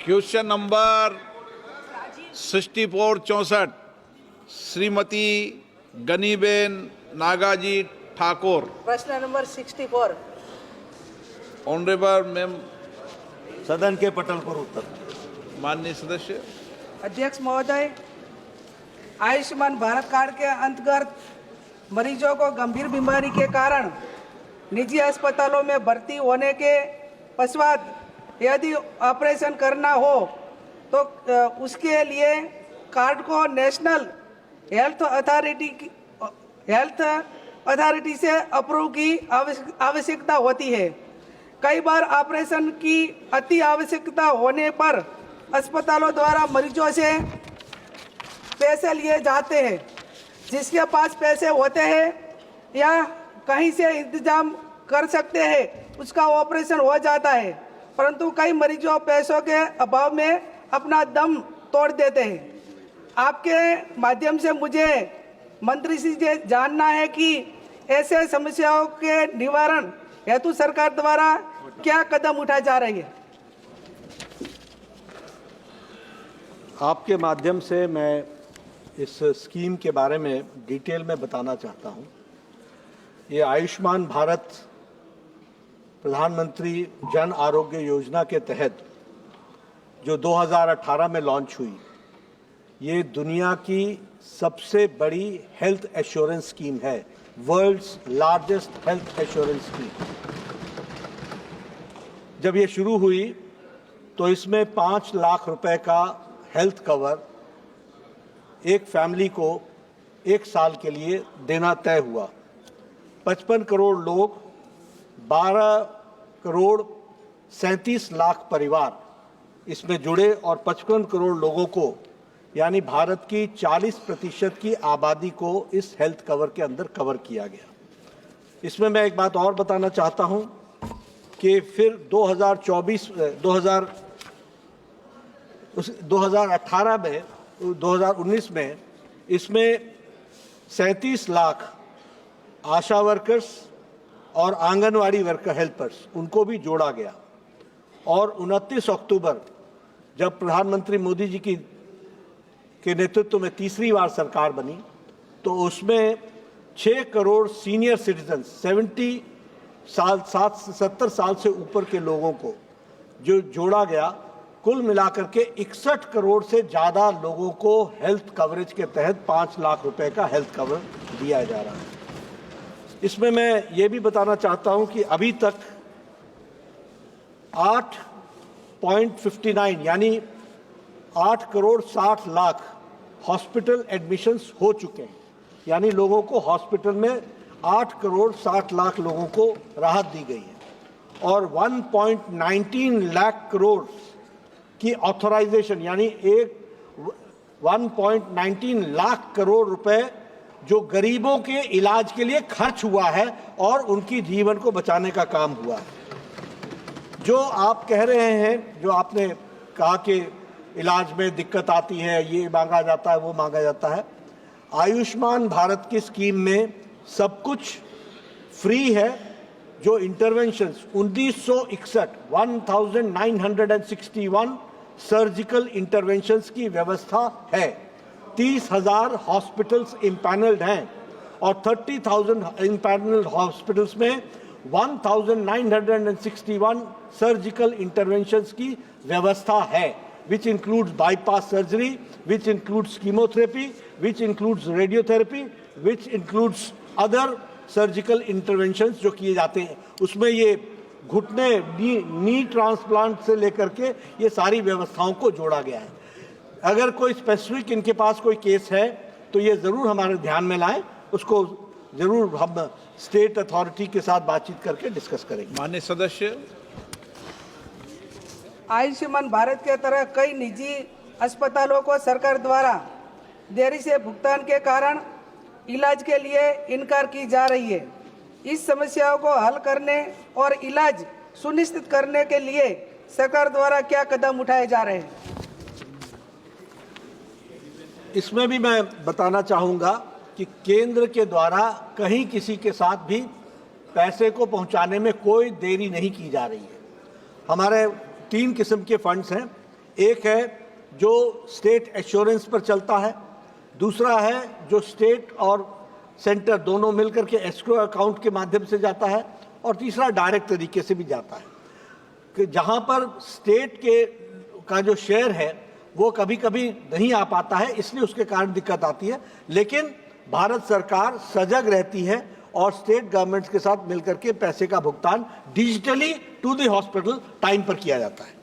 Question number 6464 Shrimati Ganiben Nagaji Thakur. प्रश्न नंबर 64। Honourable ma'am. सदन के पटल पर उत्तर। माननीय सदस्य। अध्यक्ष महोदय, आयुष्मान भारत कार्ड के अंतर्गत मरीजों को गंभीर बीमारी के कारण निजी अस्पतालों में भर्ती होने के पश्चात यदि ऑपरेशन करना हो तो उसके लिए कार्ड को नेशनल हेल्थ अथॉरिटी से अप्रूव की आवश्यकता होती है। कई बार ऑपरेशन की अति आवश्यकता होने पर अस्पतालों द्वारा मरीजों से पैसे लिए जाते हैं। जिसके पास पैसे होते हैं या कहीं से इंतजाम कर सकते हैं उसका ऑपरेशन हो जाता है, परंतु कई मरीजों पैसों के अभाव में अपना दम तोड़ देते हैं। आपके माध्यम से मुझे मंत्री से जानना है कि ऐसे समस्याओं के निवारण हेतु सरकार द्वारा क्या कदम उठाए जा रहे हैं। आपके माध्यम से मैं इस स्कीम के बारे में डिटेल में बताना चाहता हूं। ये आयुष्मान भारत प्रधानमंत्री जन आरोग्य योजना के तहत जो 2018 में लॉन्च हुई, ये दुनिया की सबसे बड़ी हेल्थ एश्योरेंस स्कीम है, world's largest health assurance scheme. जब ये शुरू हुई तो इसमें 5 लाख रुपए का हेल्थ कवर एक फैमिली को 1 साल के लिए देना तय हुआ। 55 करोड़ लोग, 12 करोड़ 37 लाख परिवार इसमें जुड़े और 55 करोड़ लोगों को यानी भारत की 40% की आबादी को इस हेल्थ कवर के अंदर कवर किया गया। इसमें मैं एक बात और बताना चाहता हूं कि फिर 2019 में इसमें 37 लाख आशा वर्कर्स और आंगनवाड़ी वर्कर हेल्पर्स उनको भी जोड़ा गया। और 29 अक्टूबर जब प्रधानमंत्री मोदी जी के नेतृत्व में तीसरी बार सरकार बनी तो उसमें 6 करोड़ सीनियर सिटीजन 70 साल से ऊपर के लोगों को जो जोड़ा गया। कुल मिलाकर के 61 करोड़ से ज़्यादा लोगों को हेल्थ कवरेज के तहत 5 लाख रुपए का हेल्थ कवर दिया जा रहा है। इसमें मैं ये भी बताना चाहता हूं कि अभी तक 8.59 यानी 8 करोड़ 60 लाख हॉस्पिटल एडमिशन्स हो चुके हैं, यानी लोगों को हॉस्पिटल में 8 करोड़ 60 लाख लोगों को राहत दी गई है। और 1.19 लाख करोड़ की ऑथराइजेशन यानी 1.19 लाख करोड़ रुपए जो गरीबों के इलाज के लिए खर्च हुआ है और उनकी जीवन को बचाने का काम हुआ है। जो आप कह रहे हैं, जो आपने कहा कि इलाज में दिक्कत आती है, ये मांगा जाता है, वो मांगा जाता है, आयुष्मान भारत की स्कीम में सब कुछ फ्री है। जो इंटरवेंशंस 1961 सर्जिकल इंटरवेंशंस की व्यवस्था है। 30,000 हॉस्पिटल्स इम्पैनल्ड हैं और 30,000 इम्पैनल्ड हॉस्पिटल्स में 1961 सर्जिकल इंटरवेंशंस की व्यवस्था है, which includes bypass surgery, which includes chemotherapy, which includes radiotherapy, which includes other surgical interventions जो किए जाते हैं। उसमें ये घुटने नी ट्रांसप्लांट से लेकर के ये सारी व्यवस्थाओं को जोड़ा गया है। अगर कोई स्पेसिफिक इनके पास कोई केस है तो ये ज़रूर हमारे ध्यान में लाएं, उसको ज़रूर हम स्टेट अथॉरिटी के साथ बातचीत करके डिस्कस करेंगे। माननीय सदस्य। आयुष्मान भारत के तरह कई निजी अस्पतालों को सरकार द्वारा देरी से भुगतान के कारण इलाज के लिए इनकार की जा रही है। इस समस्याओं को हल करने और इलाज सुनिश्चित करने के लिए सरकार द्वारा क्या कदम उठाए जा रहे हैं। इसमें भी मैं बताना चाहूँगा कि केंद्र के द्वारा कहीं किसी के साथ भी पैसे को पहुँचाने में कोई देरी नहीं की जा रही है। हमारे 3 किस्म के फंड्स हैं। एक है जो स्टेट एश्योरेंस पर चलता है, दूसरा है जो स्टेट और सेंटर दोनों मिलकर के एस्क्रो अकाउंट के माध्यम से जाता है, और तीसरा डायरेक्ट तरीके से भी जाता है। कि जहां पर स्टेट का जो शेयर है वो कभी कभी नहीं आ पाता है, इसलिए उसके कारण दिक्कत आती है। लेकिन भारत सरकार सजग रहती है और स्टेट गवर्नमेंट्स के साथ मिलकर के पैसे का भुगतान digitally to the hospital time पर किया जाता है।